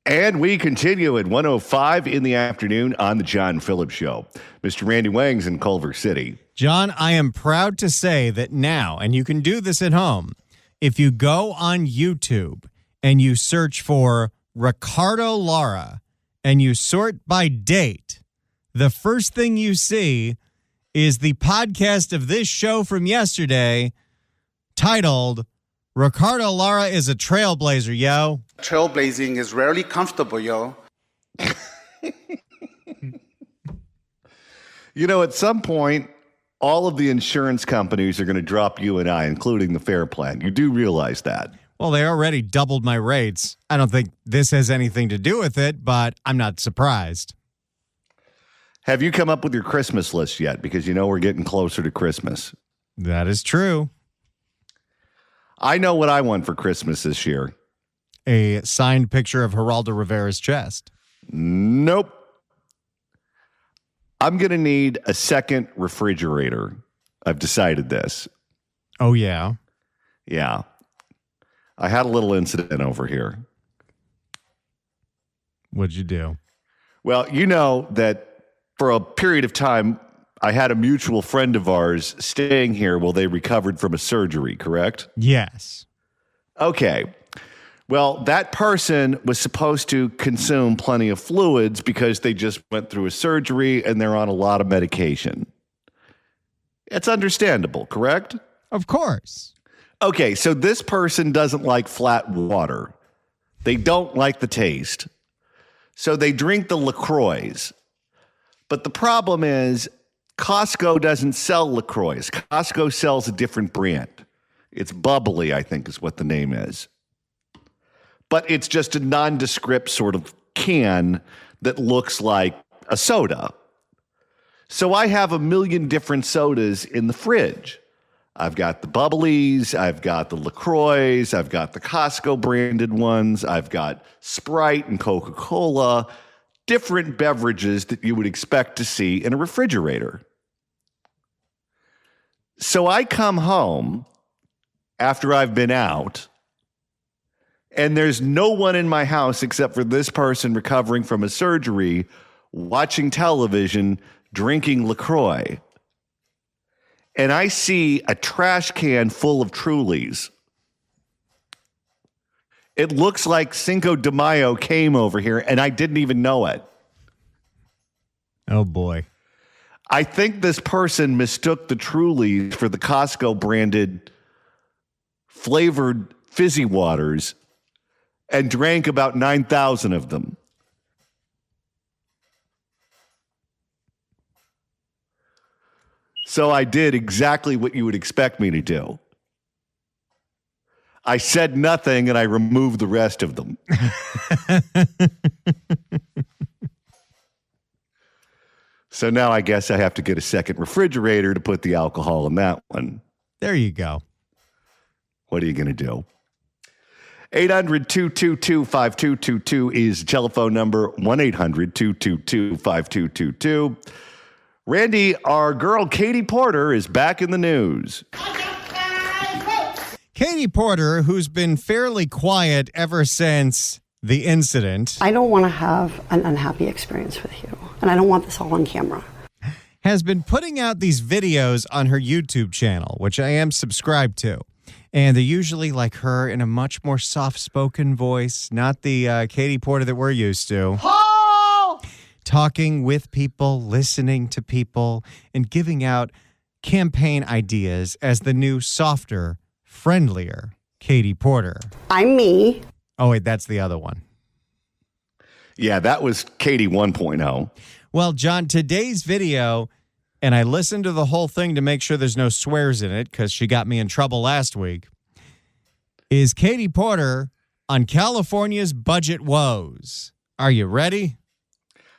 And we continue at 1:05 in the afternoon on the John Phillips Show. Mr. Randy Wangs in Culver City. John, I am proud to say that now, and you can do this at home, if you go on YouTube and you search for Ricardo Lara and you sort by date, the first thing you see is the podcast of this show from yesterday titled Ricardo Lara is a Trailblazer, yo. Trailblazing is rarely comfortable, yo. You know, at some point, all of the insurance companies are going to drop you and I, including the Fair Plan. You do realize that. Well, they already doubled my rates. I don't think this has anything to do with it, but I'm not surprised. Have you come up with your Christmas list yet? Because you know we're getting closer to Christmas. That is true. I know what I want for Christmas this year. A signed picture of Geraldo Rivera's chest. Nope. I'm going to need a second refrigerator. I've decided this. Oh, yeah? Yeah. I had a little incident over here. What'd you do? Well, you know that for a period of time, I had a mutual friend of ours staying here while they recovered from a surgery, correct? Yes. Okay. Well, that person was supposed to consume plenty of fluids because they just went through a surgery and they're on a lot of medication. It's understandable, correct? Of course. Okay, so this person doesn't like flat water. They don't like the taste. So they drink the LaCroix. But the problem is Costco doesn't sell LaCroix. Costco sells a different brand. It's Bubbly, I think is what the name is. But it's just a nondescript sort of can that looks like a soda. So I have a million different sodas in the fridge. I've got the Bubblies, I've got the LaCroix, I've got the Costco branded ones, I've got Sprite and Coca-Cola, different beverages that you would expect to see in a refrigerator. So I come home after I've been out, and there's no one in my house except for this person recovering from a surgery, watching television, drinking LaCroix. And I see a trash can full of Trulies. It looks like Cinco de Mayo came over here, and I didn't even know it. Oh, boy. I think this person mistook the Trulies for the Costco branded flavored fizzy waters and drank about 9,000 of them. So I did exactly what you would expect me to do. I said nothing and I removed the rest of them. So now I guess I have to get a second refrigerator to put the alcohol in that one. There you go. What are you going to do? 800-222-5222 is the telephone number. 1-800-222-5222. Randy, our girl Katie Porter is back in the news. Katie Porter, who's been fairly quiet ever since the incident, I don't want to have an unhappy experience with you, and I don't want this all on camera. has been putting out these videos on her YouTube channel, which I am subscribed to. And they're usually like her in a much more soft-spoken voice, not the Katie Porter that we're used to. Oh! Talking with people, listening to people, and giving out campaign ideas as the new, softer, friendlier Katie Porter. I'm me. Oh, wait, that's the other one. Yeah, that was Katie 1.0. Well, John, today's video, and I listened to the whole thing to make sure there's no swears in it because she got me in trouble last week, is Katie Porter on California's budget woes. Are you ready?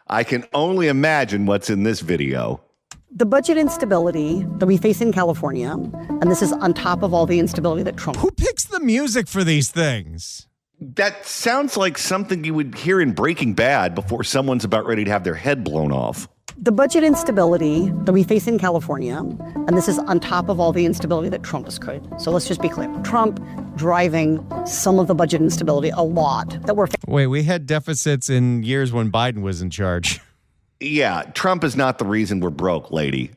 I can only imagine what's in this video. The budget instability that we face in California, and this is on top of all the instability that Trump... Who picks the music for these things? That sounds like something you would hear in Breaking Bad before someone's about ready to have their head blown off. The budget instability that we face in California, and this is on top of all the instability that Trump has created. So let's just be clear. Trump driving some of the budget instability, a lot that we're Wait, we had deficits in years when Biden was in charge. Yeah, Trump is not the reason we're broke, lady.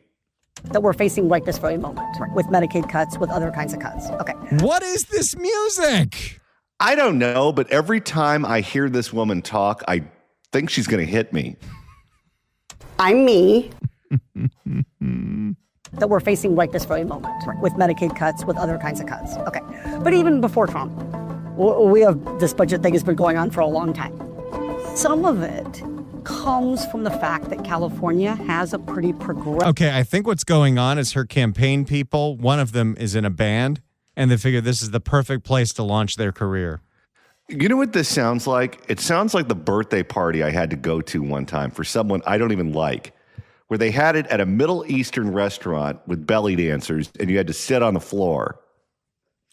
facing right this very moment with Medicaid cuts, with other kinds of cuts. Okay. What is this music? I don't know, but every time I hear this woman talk, I think she's going to hit me. I'm me. that we're facing right this very moment with Medicaid cuts, with other kinds of cuts. Okay. But even before Trump, we have this budget thing has been going on for a long time. Some of it comes from the fact that California has a pretty progressive. Okay, I think what's going on is her campaign people, one of them is in a band, and they figure this is the perfect place to launch their career. You know what this sounds like? It sounds like the birthday party I had to go to one time for someone I don't even like, where they had it at a Middle Eastern restaurant with belly dancers, and you had to sit on the floor.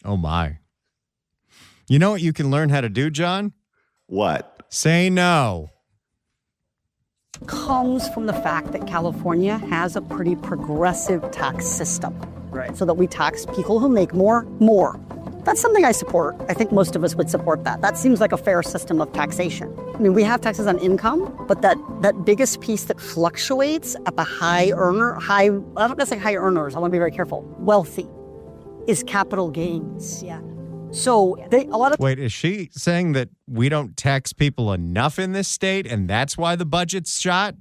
Oh, my. You know what you can learn how to do, John? What? Say no. Comes from the fact that California has a pretty progressive tax system, right? So that we tax people who make more. That's something I support. I think most of us would support that. That seems like a fair system of taxation. I mean, we have taxes on income, but that biggest piece that fluctuates at the I'm not gonna say high earners, I wanna be very careful, wealthy, is capital gains, yeah. So Wait, is she saying that we don't tax people enough in this state and that's why the budget's shot?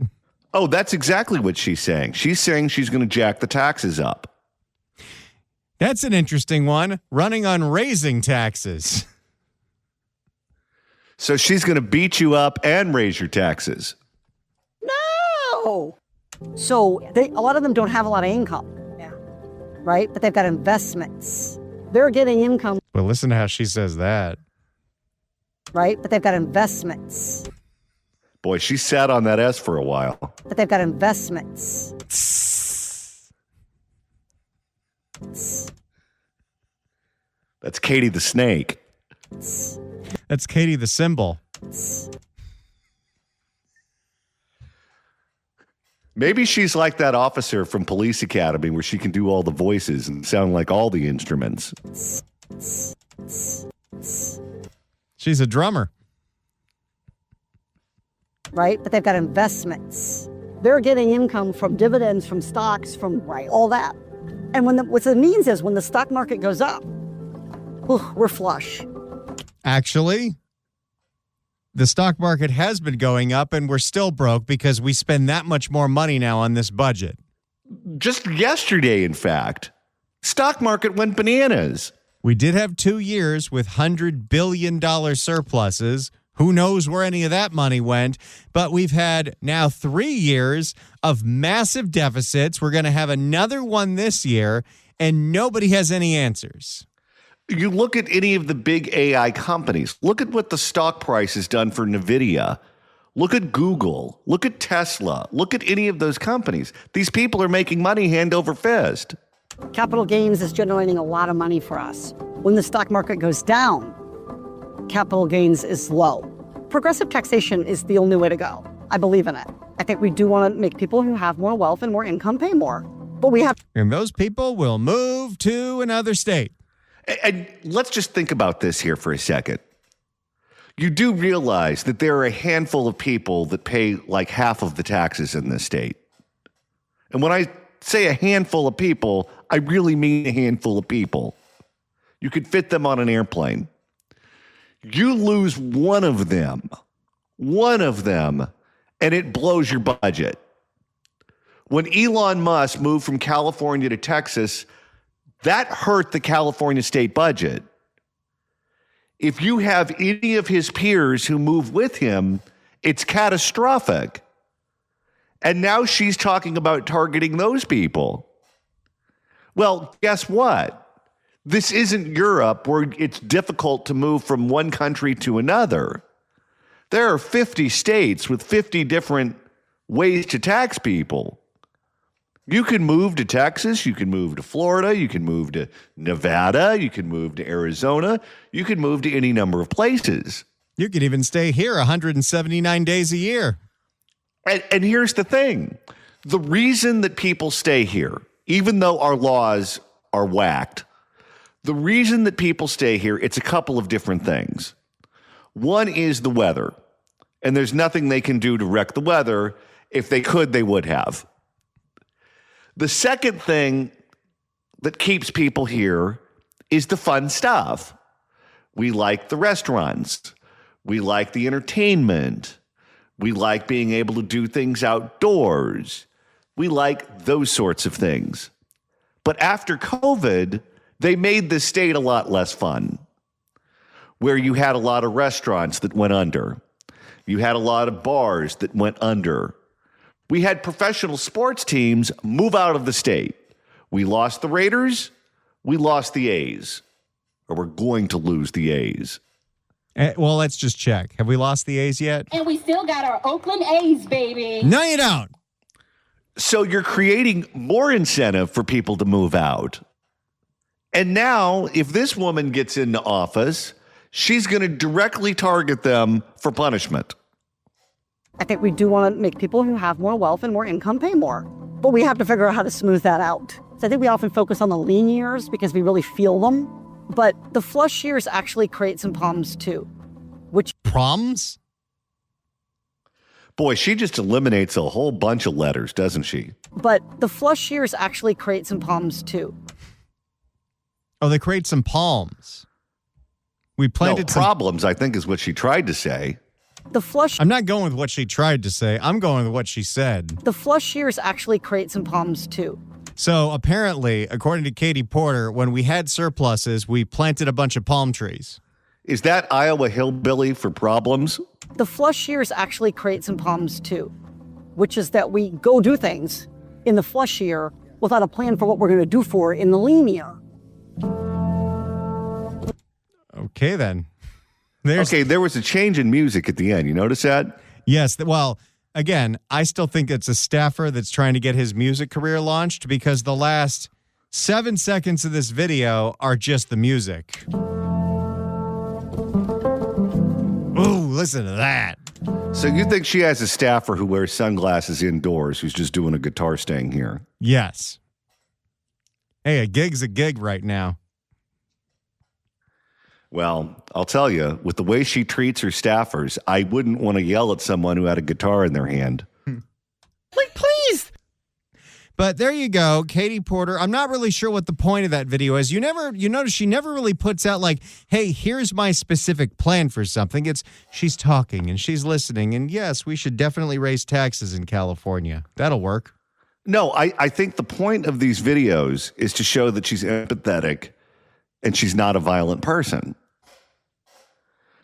Oh, that's exactly what she's saying. She's saying she's going to jack the taxes up. That's an interesting one. Running on raising taxes. So she's going to beat you up and raise your taxes. No! So a lot of them don't have a lot of income, yeah, right? But they've got investments. They're getting income. Well, listen to how she says that. Right? But they've got investments. Boy, she sat on that S for a while. But they've got investments. That's Katie the Snake. That's Katie the Symbol. Maybe she's like that officer from Police Academy where she can do all the voices and sound like all the instruments. She's a drummer. Right? But they've got investments. They're getting income from dividends, from stocks, from all that. And what it means is when the stock market goes up, we're flush. Actually, the stock market has been going up and we're still broke because we spend that much more money now on this budget. Just yesterday, in fact, stock market went bananas. We did have 2 years with $100 billion surpluses. Who knows where any of that money went? But we've had now 3 years of massive deficits. We're going to have another one this year, and nobody has any answers. You look at any of the big AI companies. Look at what the stock price has done for NVIDIA. Look at Google. Look at Tesla. Look at any of those companies. These people are making money hand over fist. Capital gains is generating a lot of money for us. When the stock market goes down, capital gains is low. Progressive taxation is the only way to go. I believe in it. I think we do want to make people who have more wealth and more income pay more. But we have. And those people will move to another state. And let's just think about this here for a second. You do realize that there are a handful of people that pay like half of the taxes in this state. And when I say a handful of people, I really mean a handful of people. You could fit them on an airplane. You lose one of them, and it blows your budget. When Elon Musk moved from California to Texas, that hurt the California state budget. If you have any of his peers who move with him, it's catastrophic. And now she's talking about targeting those people. Well, guess what? This isn't Europe where it's difficult to move from one country to another. There are 50 states with 50 different ways to tax people. You can move to Texas, you can move to Florida, you can move to Nevada, you can move to Arizona, you can move to any number of places. You could even stay here 179 days a year. And here's the thing. The reason that people stay here, even though our laws are whacked, the reason that people stay here, it's a couple of different things. One is the weather, and there's nothing they can do to wreck the weather. If they could, they would have. The second thing that keeps people here is the fun stuff. We like the restaurants. We like the entertainment. We like being able to do things outdoors. We like those sorts of things. But after COVID, they made the state a lot less fun, where you had a lot of restaurants that went under. You had a lot of bars that went under. We had professional sports teams move out of the state. We lost the Raiders. We lost the A's. Or we're going to lose the A's. Well, let's just check. Have we lost the A's yet? And we still got our Oakland A's, baby. No, you don't. So you're creating more incentive for people to move out. And now, if this woman gets into office, she's going to directly target them for punishment. I think we do want to make people who have more wealth and more income pay more. But we have to figure out how to smooth that out. So I think we often focus on the lean years because we really feel them. But the flush years actually create some problems too. Problems? Boy, she just eliminates a whole bunch of letters, doesn't she? But the flush years actually create some problems too. Oh, they create some palms. We planted some problems, I think is what she tried to say. The flush I'm not going with what she tried to say. I'm going with what she said. The flush years actually create some problems too. So apparently, according to Katie Porter, when we had surpluses, we planted a bunch of palm trees. Is that Iowa hillbilly for problems? The flush years actually create some problems too, which is that we go do things in the flush year without a plan for what we're going to do for it in the lean year. Okay, then. There was a change in music at the end. You notice that? Yes. Well, again, I still think it's a staffer that's trying to get his music career launched because the last 7 seconds of this video are just the music. Ooh, listen to that. So you think she has a staffer who wears sunglasses indoors who's just doing a guitar sting here? Yes. Hey, a gig's a gig right now. Well, I'll tell you, with the way she treats her staffers, I wouldn't want to yell at someone who had a guitar in their hand. Please. But there you go, Katie Porter. I'm not really sure what the point of that video is. You notice she never really puts out like, hey, here's my specific plan for something. She's talking and she's listening. And yes, we should definitely raise taxes in California. That'll work. No, I think the point of these videos is to show that she's empathetic and she's not a violent person.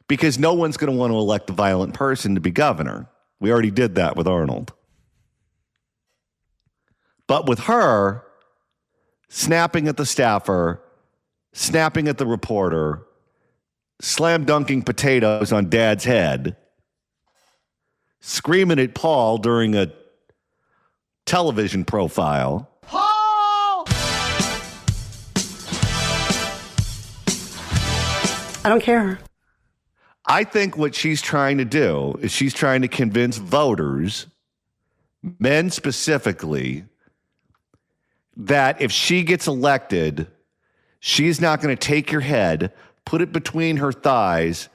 Because no one's going to want to elect a violent person to be governor. We already did that with Arnold. But with her, snapping at the staffer, snapping at the reporter, slam dunking potatoes on Dad's head, screaming at Paul during a television profile. Paul! I don't care. I think what she's trying to do is she's trying to convince voters, men specifically, that if she gets elected, she's not going to take your head, put it between her thighs,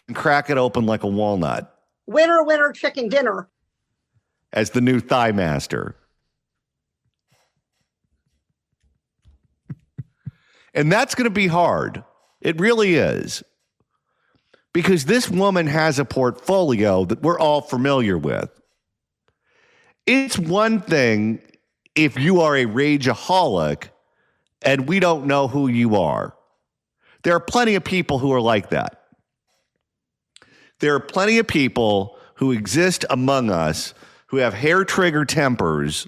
and crack it open like a walnut. Winner, winner, chicken dinner. As the new thigh master. And that's going to be hard. It really is. Because this woman has a portfolio that we're all familiar with. It's one thing if you are a rageaholic and we don't know who you are. There are plenty of people who are like that. There are plenty of people who exist among us who have hair trigger tempers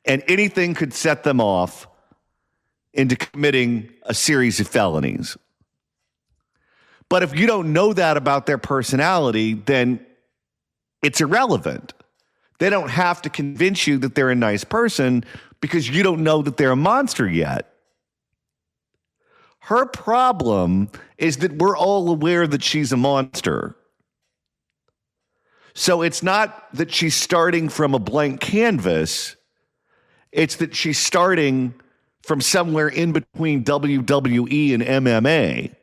and anything could set them off into committing a series of felonies. But if you don't know that about their personality, then it's irrelevant. They don't have to convince you that they're a nice person because you don't know that they're a monster yet. Her problem is that we're all aware that she's a monster. So it's not that she's starting from a blank canvas. It's that she's starting from somewhere in between WWE and MMA.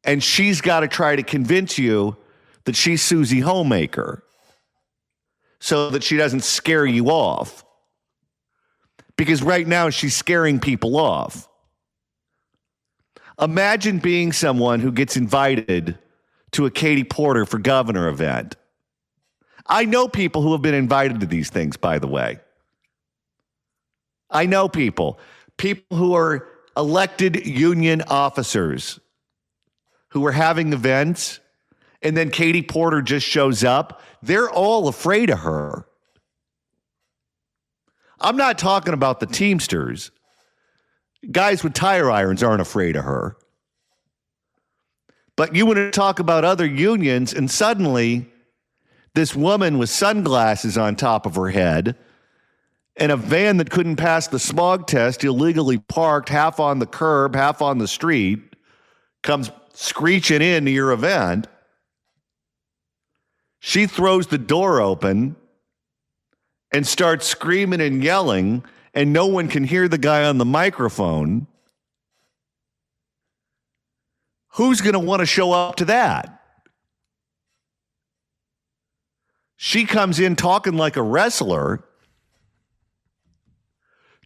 And she's got to try to convince you that she's Susie Homemaker so that she doesn't scare you off. Because right now she's scaring people off. Imagine being someone who gets invited to a Katie Porter for governor event. I know people who have been invited to these things, by the way. I know people who are elected union officers who are having events, and then Katie Porter just shows up. They're all afraid of her. I'm not talking about the Teamsters. Guys with tire irons aren't afraid of her. But you want to talk about other unions, and suddenly this woman with sunglasses on top of her head and a van that couldn't pass the smog test, illegally parked half on the curb, half on the street, comes screeching into your event. She throws the door open and starts screaming and yelling, and no one can hear the guy on the microphone. Who's going to want to show up to that? She comes in talking like a wrestler,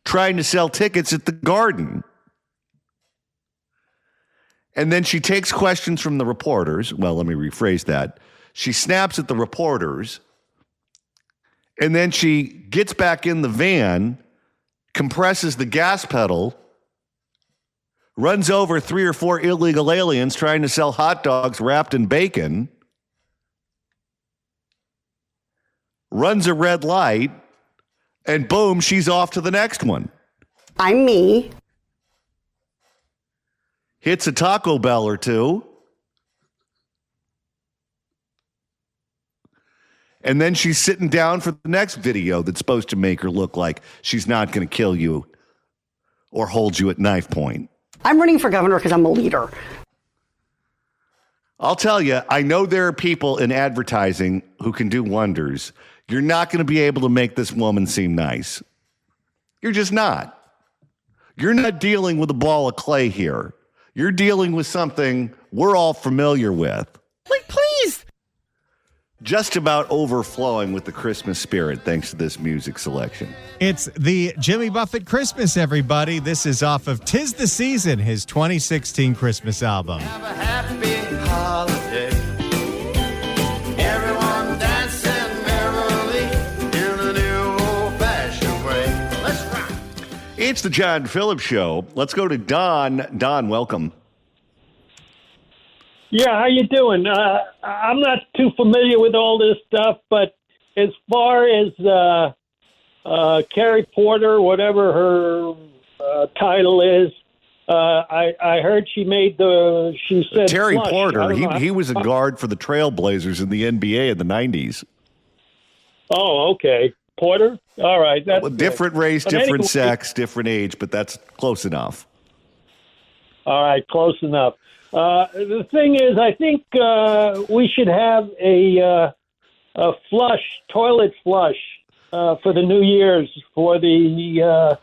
trying to sell tickets at the Garden. And then she takes questions from the reporters. Well, let me rephrase that. She snaps at the reporters, and then she gets back in the van, compresses the gas pedal, runs over 3 or 4 illegal aliens trying to sell hot dogs wrapped in bacon, runs a red light, and boom, she's off to the next one. I'm me. Hits a Taco Bell or two. And then she's sitting down for the next video that's supposed to make her look like she's not going to kill you or hold you at knife point. I'm running for governor because I'm a leader. I'll tell you, I know there are people in advertising who can do wonders. You're not going to be able to make this woman seem nice. You're just not. You're not dealing with a ball of clay here. You're dealing with something we're all familiar with. Please. Just about overflowing with the Christmas spirit thanks to this music selection. It's the Jimmy Buffett Christmas, everybody. This is off of 'Tis the Season, his 2016 Christmas album. Have a happy holiday. Everyone dancing merrily in a new old-fashioned way. Let's rock. It's the John Phillips Show. Let's go to Don. Don, welcome. Yeah, how you doing? I'm not too familiar with all this stuff, but as far as Carrie Porter, whatever her title is, I heard she said Terry flush. Porter, he was a guard for the Trailblazers in the NBA in the 90s. Oh, okay. Porter? All right. That's Different good. race, But different anyway, sex, different age, but that's close enough. All right, close enough. The thing is, I think we should have a toilet flush for the New Year's for the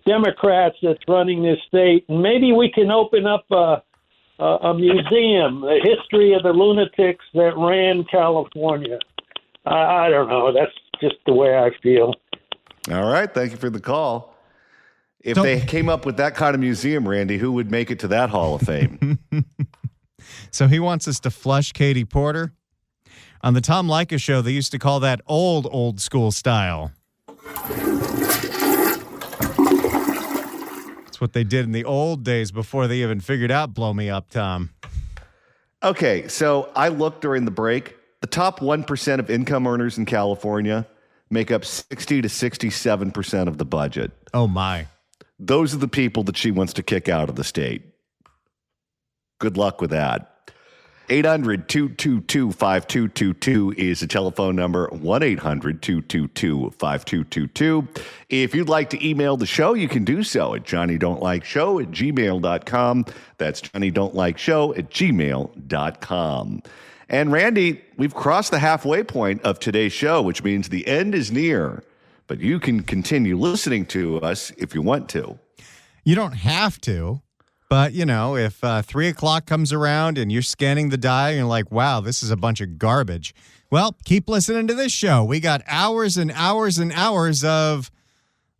Democrats that's running this state. And maybe we can open up a museum, the history of the lunatics that ran California. I don't know. That's just the way I feel. All right. Thank you for the call. If they came up with that kind of museum, Randy, who would make it to that Hall of Fame? So he wants us to flush Katie Porter. On the Tom Leykis show, they used to call that old school style. That's what they did in the old days before they even figured out Blow Me Up, Tom. Okay, so I looked during the break. The top 1% of income earners in California make up 60 to 67% of the budget. Oh, my. Those are the people that she wants to kick out of the state. Good luck with that. 800-222-5222 is the telephone number, 1-800-222-5222. If you'd like to email the show, you can do so at johnnydon'tlikeshow@gmail.com. That's johnnydon'tlikeshow@gmail.com. And Randy, we've crossed the halfway point of today's show, which means the end is near. but you can continue listening to us if you want to. You don't have to, but, if 3 o'clock comes around and you're scanning the dial and you're like, wow, this is a bunch of garbage. Well, keep listening to this show. We got hours and hours and hours of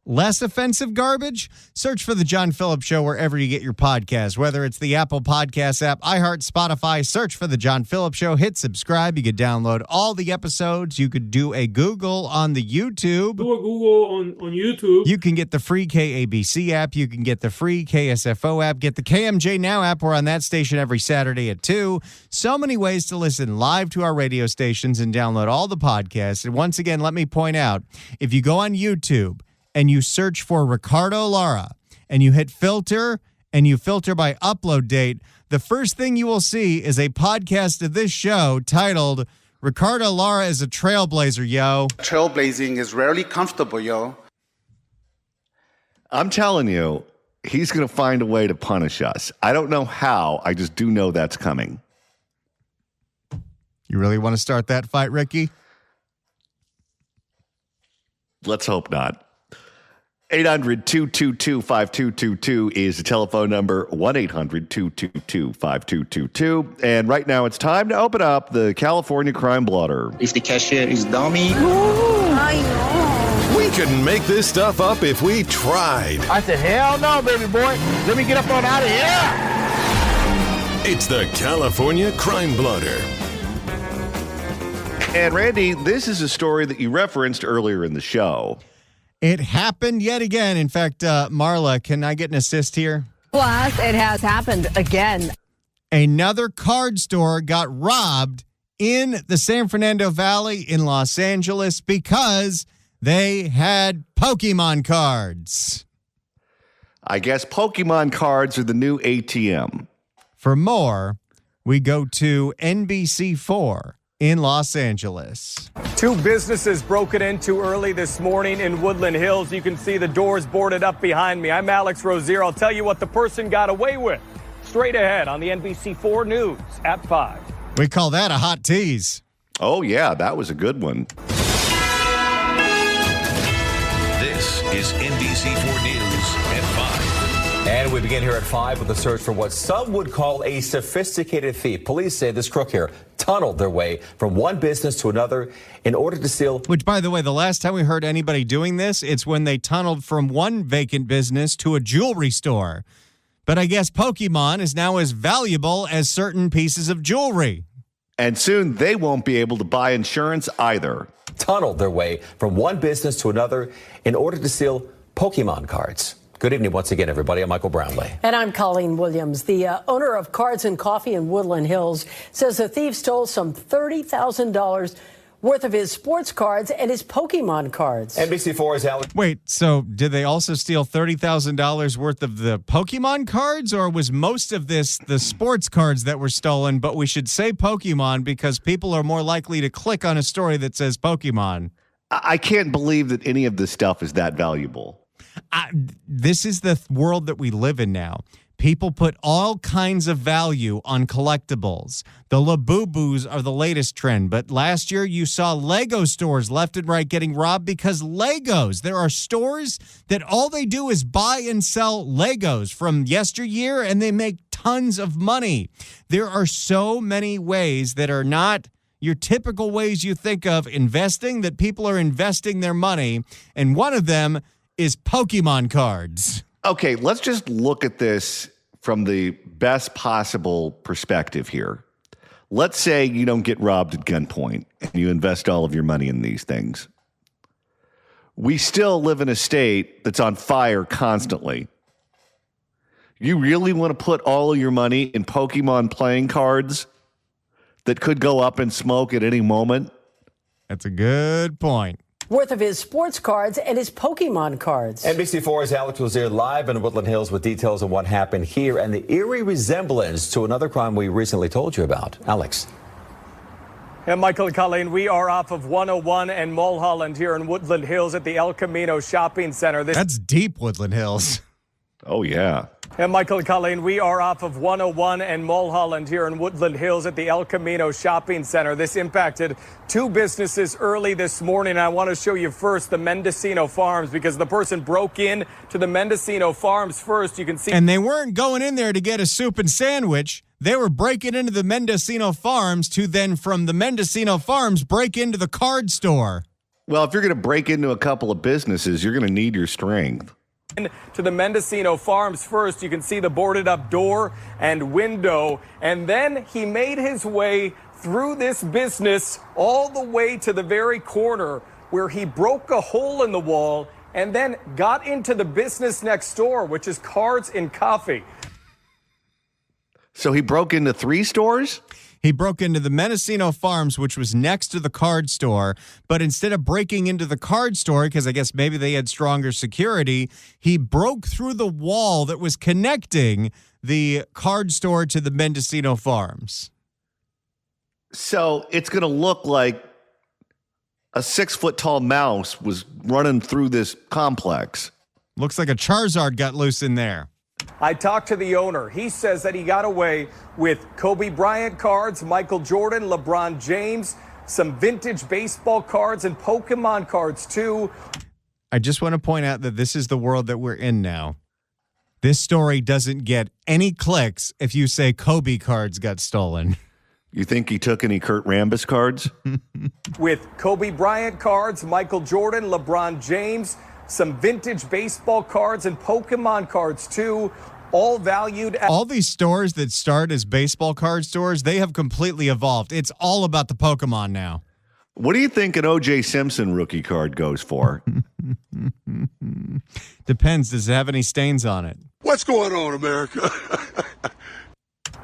less offensive garbage. Search for The John Phillips Show wherever you get your podcast, whether it's the Apple Podcast app, iHeart, Spotify. Search for The John Phillips Show. Hit subscribe. You could download all the episodes. You could do a Google on the YouTube. Do a Google on YouTube. You can get the free KABC app. You can get the free KSFO app. Get the KMJ Now app. We're on that station every Saturday at 2. So many ways to listen live to our radio stations and download all the podcasts. And once again, let me point out, if you go on YouTube and you search for Ricardo Lara, and you hit filter, and you filter by upload date, the first thing you will see is a podcast of this show titled Ricardo Lara is a Trailblazer, yo. Trailblazing is rarely comfortable, yo. I'm telling you, he's going to find a way to punish us. I don't know how. I just do know that's coming. You really want to start that fight, Ricky? Let's hope not. 800-222-5222 is the telephone number, 1-800-222-5222. And right now it's time to open up the California Crime Blotter. If the cashier is dummy. We couldn't make this stuff up if we tried. I said, hell no, baby boy. Let me get up on out of here. It's the California Crime Blotter. And Randy, this is a story that you referenced earlier in the show. It happened yet again. In fact, Marla, can I get an assist here? Plus, it has happened again. Another card store got robbed in the San Fernando Valley in Los Angeles because they had Pokemon cards. I guess Pokemon cards are the new ATM. For more, we go to NBC4 in Los Angeles. 2 businesses broken into early this morning in Woodland Hills. You can see the doors boarded up behind me. I'm Alex Rozier. I'll tell you what the person got away with. Straight ahead on the NBC4 News at 5. We call that a hot tease. Oh, yeah, that was a good one. This is NBC4 News at 5. And we begin here at 5 with a search for what some would call a sophisticated thief. Police say this crook here tunneled their way from one business to another in order to steal. Which, by the way, the last time we heard anybody doing this, it's when they tunneled from one vacant business to a jewelry store. But I guess Pokemon is now as valuable as certain pieces of jewelry. And soon they won't be able to buy insurance either. Tunneled their way from one business to another in order to steal Pokemon cards. Good evening once again, everybody. I'm Michael Brownlee. And I'm Colleen Williams. The owner of Cards and Coffee in Woodland Hills says the thief stole some $30,000 worth of his sports cards and his Pokemon cards. NBC4's Alex. Wait, so did they also steal $30,000 worth of the Pokemon cards, or was most of this the sports cards that were stolen? But we should say Pokemon because people are more likely to click on a story that says Pokemon. I can't believe that any of this stuff is that valuable. This is the world that we live in now. People put all kinds of value on collectibles. The Labubus are the latest trend, but last year you saw Lego stores left and right getting robbed because Legos. There are stores that all they do is buy and sell Legos from yesteryear, and they make tons of money. There are so many ways that are not your typical ways you think of investing, that people are investing their money, and one of them is Pokemon cards. Okay, let's just look at this from the best possible perspective here. Let's say you don't get robbed at gunpoint and you invest all of your money in these things. We still live in a state that's on fire constantly. You really want to put all of your money in Pokemon playing cards that could go up in smoke at any moment? That's a good point. Worth of his sports cards and his Pokemon cards. NBC4's Alex Rozier live in Woodland Hills with details on what happened here and the eerie resemblance to another crime we recently told you about. Alex. And Michael and Colleen, we are off of 101 and Mulholland here in Woodland Hills at the El Camino Shopping Center. That's deep Woodland Hills. Oh, yeah. And Michael and Colleen, we are off of 101 and Mulholland here in Woodland Hills at the El Camino Shopping Center. This impacted two businesses early this morning. I want to show you first the Mendocino Farms because the person broke in to the Mendocino Farms first. You can see. And they weren't going in there to get a soup and sandwich. They were breaking into the Mendocino Farms to then from the Mendocino Farms break into the card store. Well, if you're going to break into a couple of businesses, you're going to need your strength. To the Mendocino Farms first. You can see the boarded up door and window. And then he made his way through this business all the way to the very corner where he broke a hole in the wall and then got into the business next door, which is Cards and Coffee. So he broke into 3 stores? He broke into the Mendocino Farms, which was next to the card store. But instead of breaking into the card store, because I guess maybe they had stronger security, he broke through the wall that was connecting the card store to the Mendocino Farms. So it's going to look like a 6-foot-tall mouse was running through this complex. Looks like a Charizard got loose in there. I talked to the owner. He says that he got away with Kobe Bryant cards, Michael Jordan, LeBron James, some vintage baseball cards, and Pokemon cards, too. I just want to point out that this is the world that we're in now. This story doesn't get any clicks if you say Kobe cards got stolen. You think he took any Kurt Rambis cards? With Kobe Bryant cards, Michael Jordan, LeBron James, some vintage baseball cards, and Pokemon cards, too, all valued at... All these stores that start as baseball card stores, they have completely evolved. It's all about the Pokemon now. What do you think an O.J. Simpson rookie card goes for? Depends. Does it have any stains on it? What's going on, America?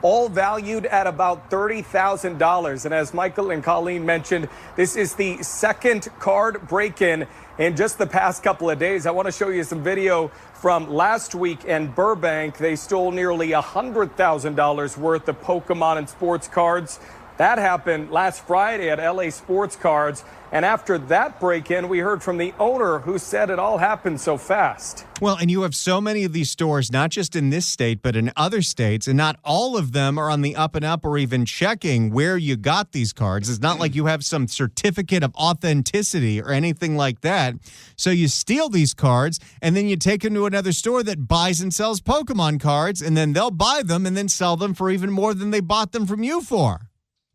All valued at about $30,000. And as Michael and Colleen mentioned, this is the second card break-in in just the past couple of days. I want to show you some video from last week in Burbank. They stole nearly $100,000 worth of Pokemon and sports cards. That happened last Friday at LA Sports Cards. And after that break-in, we heard from the owner who said it all happened so fast. Well, and you have so many of these stores, not just in this state, but in other states, and not all of them are on the up and up or even checking where you got these cards. It's not like you have some certificate of authenticity or anything like that. So you steal these cards, and then you take them to another store that buys and sells Pokemon cards, and then they'll buy them and then sell them for even more than they bought them from you for.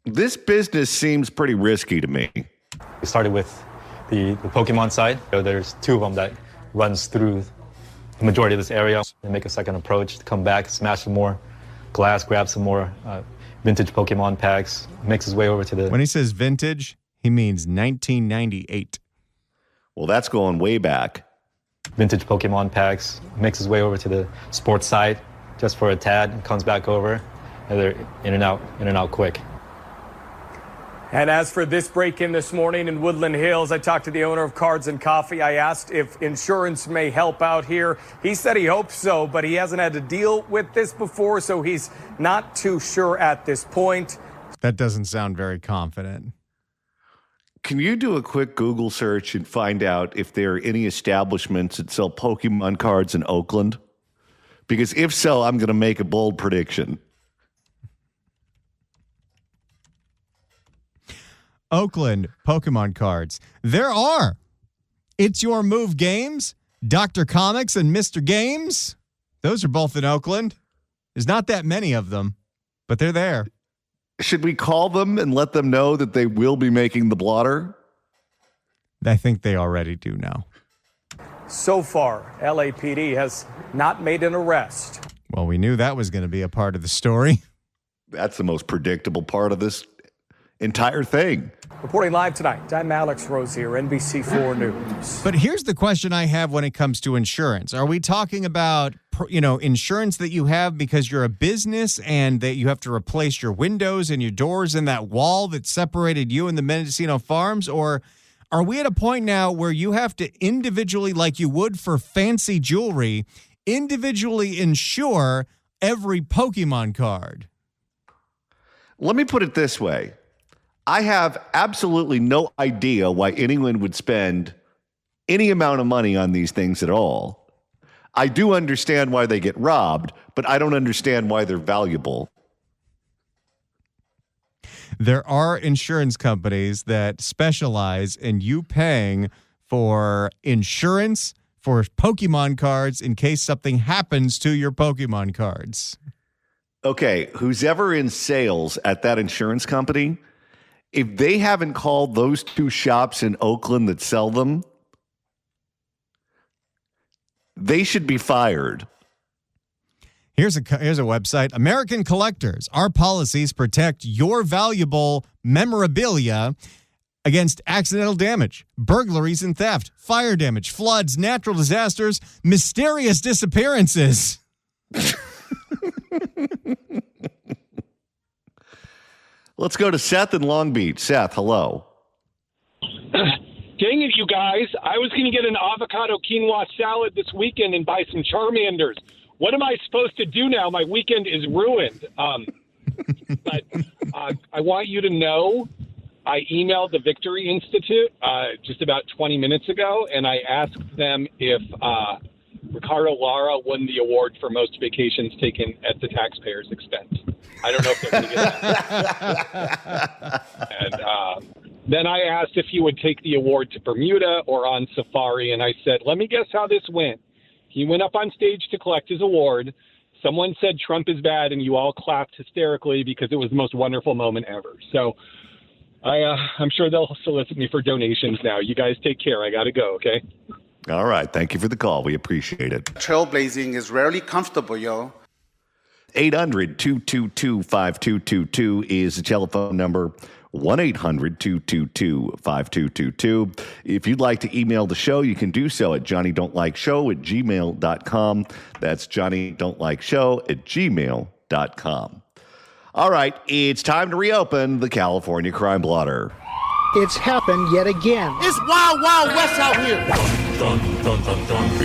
This business seems pretty risky to me. We started with the Pokemon side. So there's 2 of them that runs through the majority of this area. And make a second approach, come back, smash some more glass, grab some more vintage Pokemon packs, makes his way over to the... When he says vintage, he means 1998. Well, that's going way back. Vintage Pokemon packs, makes his way over to the sports side just for a tad, and comes back over. And they're in and out quick. And as for this break-in this morning in Woodland Hills, I talked to the owner of Cards and Coffee. I asked if insurance may help out here. He said he hopes so, but he hasn't had to deal with this before, so he's not too sure at this point. That doesn't sound very confident. Can you do a quick Google search and find out if there are any establishments that sell Pokemon cards in Oakland? Because if so, I'm going to make a bold prediction. Oakland Pokemon cards. There are. It's Your Move Games, Dr. Comics, and Mr. Games. Those are both in Oakland. There's not that many of them, but they're there. Should we call them and let them know that they will be making the blotter? I think they already do now. So far, LAPD has not made an arrest. Well, we knew that was going to be a part of the story. That's the most predictable part of this entire thing. Reporting live tonight, I'm Alex Rosier, NBC4 News. But here's the question I have when it comes to insurance. Are we talking about, insurance that you have because you're a business and that you have to replace your windows and your doors and that wall that separated you and the Mendocino Farms? Or are we at a point now where you have to individually, like you would for fancy jewelry, individually insure every Pokemon card? Let me put it this way. I have absolutely no idea why anyone would spend any amount of money on these things at all. I do understand why they get robbed, but I don't understand why they're valuable. There are insurance companies that specialize in you paying for insurance for Pokemon cards in case something happens to your Pokemon cards. Okay, who's ever in sales at that insurance company, if they haven't called those two shops in Oakland that sell them, they should be fired. Here's a website. American Collectors. Our policies protect your valuable memorabilia against accidental damage, burglaries and theft, fire damage, floods, natural disasters, mysterious disappearances. Let's go to Seth in Long Beach. Seth, hello. Dang it, you guys. I was going to get an avocado quinoa salad this weekend and buy some Charmanders. What am I supposed to do now? My weekend is ruined. But I want you to know I emailed the Victory Institute just about 20 minutes ago, and I asked them if Ricardo Lara won the award for most vacations taken at the taxpayer's expense. I don't know if they're going to get that. And then I asked if he would take the award to Bermuda or on safari, and I said, let me guess how this went. He went up on stage to collect his award. Someone said Trump is bad, and you all clapped hysterically because it was the most wonderful moment ever. So I'm sure they'll solicit me for donations now. You guys take care. I got to go, okay? All right. Thank you for the call. We appreciate it. Trailblazing is rarely comfortable, yo. 800-222-5222 is the telephone number. 1-800-222-5222. If you'd like to email the show, you can do so at johnnydon'tlikeshow@gmail.com. That's johnnydon'tlikeshow@gmail.com. All right, it's time to reopen the California Crime Blotter. It's happened yet again. It's Wild Wild West out here.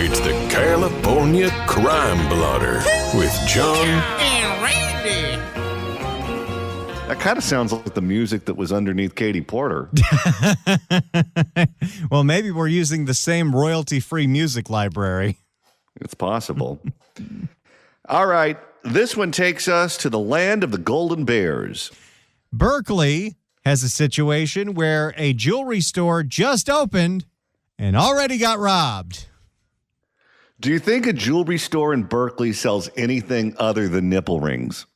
It's the California Crime Blotter with John and Randy. That kind of sounds like the music that was underneath Katie Porter. Well, maybe we're using the same royalty-free music library. It's possible. All right. This one takes us to the land of the Golden Bears. Berkeley has a situation where a jewelry store just opened and already got robbed. Do you think a jewelry store in Berkeley sells anything other than nipple rings?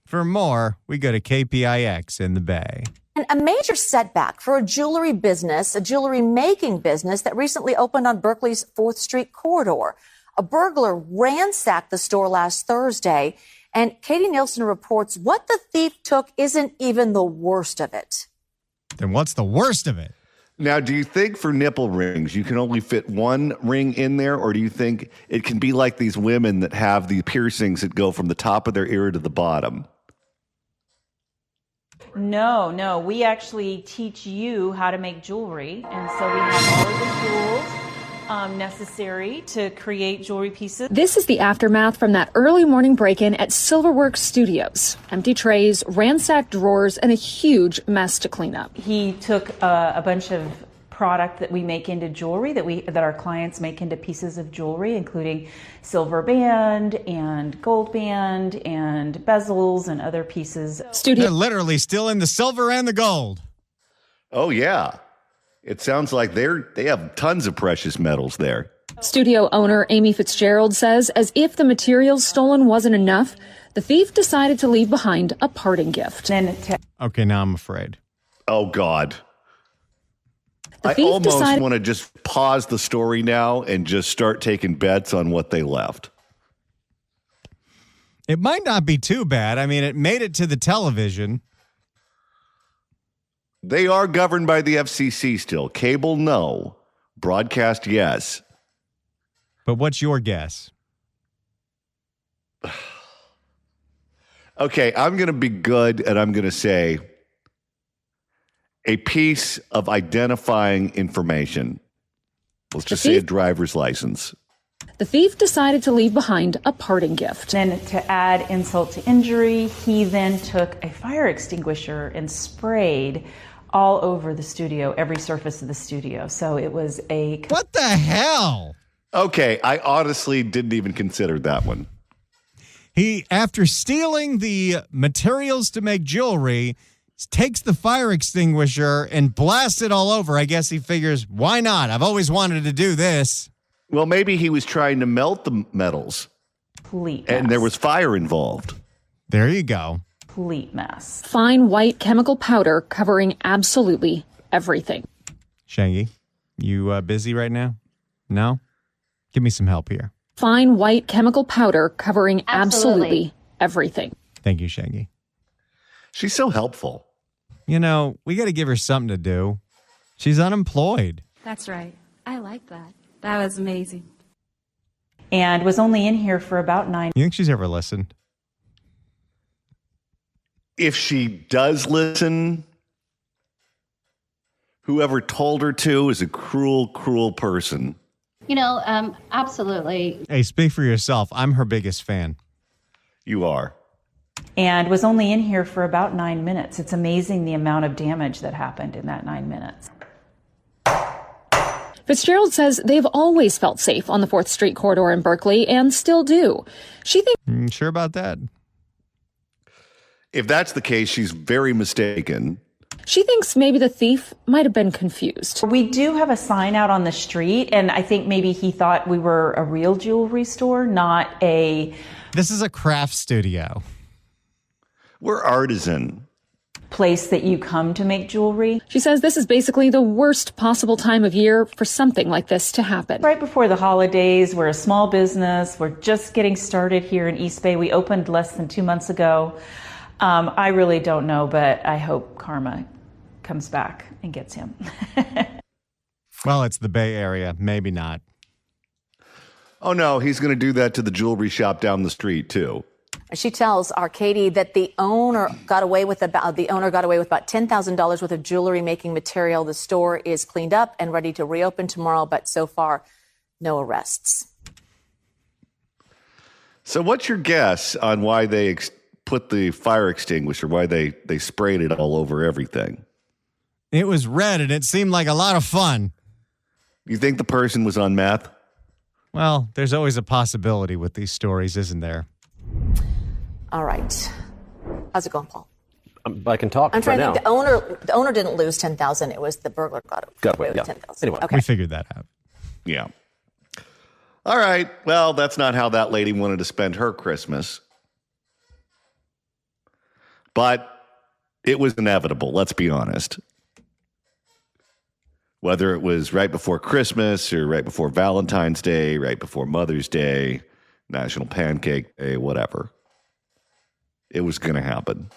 For more, we go to KPIX in the Bay. And a major setback for a jewelry business, a jewelry making business that recently opened on Berkeley's 4th Street corridor. A burglar ransacked the store last Thursday, and Katie Nielsen reports what the thief took isn't even the worst of it. Then what's the worst of it? Now, do you think for nipple rings, you can only fit one ring in there, or do you think it can be like these women that have the piercings that go from the top of their ear to the bottom? No. We actually teach you how to make jewelry. And so we have all of the tools necessary to create jewelry pieces. This is the aftermath from that early morning break-in at Silverworks Studios. Empty trays, ransacked drawers, and a huge mess to clean up. He took a bunch of product that we make into jewelry, that our clients make into pieces of jewelry, including silver band and gold band and bezels and other pieces. They're literally still in the silver and the gold. Oh, yeah. It sounds like they have tons of precious metals there. Studio owner Amy Fitzgerald says as if the materials stolen wasn't enough, the thief decided to leave behind a parting gift. Okay, now I'm afraid. Oh, God. I almost want to just pause the story now and just start taking bets on what they left. It might not be too bad. I mean, it made it to the television. They are governed by the FCC still. Cable, no. Broadcast, yes. But what's your guess? Okay, I'm going to be good, and I'm going to say a piece of identifying information. Let's just say a driver's license. The thief decided to leave behind a parting gift. Then to add insult to injury, he then took a fire extinguisher and sprayed all over the studio, every surface of the studio. So it was a... What the hell? Okay, I honestly didn't even consider that one. He, after stealing the materials to make jewelry, takes the fire extinguisher and blasts it all over. I guess he figures, why not? I've always wanted to do this. Well, maybe he was trying to melt the metals. Complete mess. And there was fire involved. There you go. Complete mess. Fine white chemical powder covering absolutely everything. Shangy, you busy right now? No? Give me some help here. Fine white chemical powder covering absolutely everything. Thank you, Shangy. She's so helpful. You know, we got to give her something to do. She's unemployed. That's right. I like that. That was amazing. And was only in here for about 9. You think she's ever listened? If she does listen, whoever told her to is a cruel, cruel person. You know, absolutely. Hey, speak for yourself. I'm her biggest fan. You are. And was only in here for about 9 minutes. It's amazing the amount of damage that happened in that 9 minutes. Fitzgerald says they've always felt safe on the 4th Street corridor in Berkeley and still do. She thinks... Sure about that? If that's the case, she's very mistaken. She thinks maybe the thief might have been confused. We do have a sign out on the street, and I think maybe he thought we were a real jewelry store, not a... This is a craft studio. We're artisan. Place that you come to make jewelry. She says this is basically the worst possible time of year for something like this to happen. Right before the holidays, we're a small business. We're just getting started here in East Bay. We opened less than 2 months ago. I really don't know, but I hope karma comes back and gets him. Well, it's the Bay Area.Maybe not. Oh, no, he's going to do that to the jewelry shop down the street, too. She tells Arcady that the owner got away with about $10,000 worth of jewelry making material. The store is cleaned up and ready to reopen tomorrow, but so far, no arrests. So what's your guess on why they put the fire extinguisher, why they sprayed it all over everything? It was red and it seemed like a lot of fun. You think the person was on meth? Well, there's always a possibility with these stories, isn't there? All right. How's it going, Paul? I can talk I'm trying right to think. now. The owner didn't lose $10,000. It was the burglar got away with yeah. $10,000. Anyway, okay. We figured that out. Yeah. All right. Well, that's not how that lady wanted to spend her Christmas. But it was inevitable, let's be honest. Whether it was right before Christmas or right before Valentine's Day, right before Mother's Day, National Pancake Day, whatever. It was going to happen.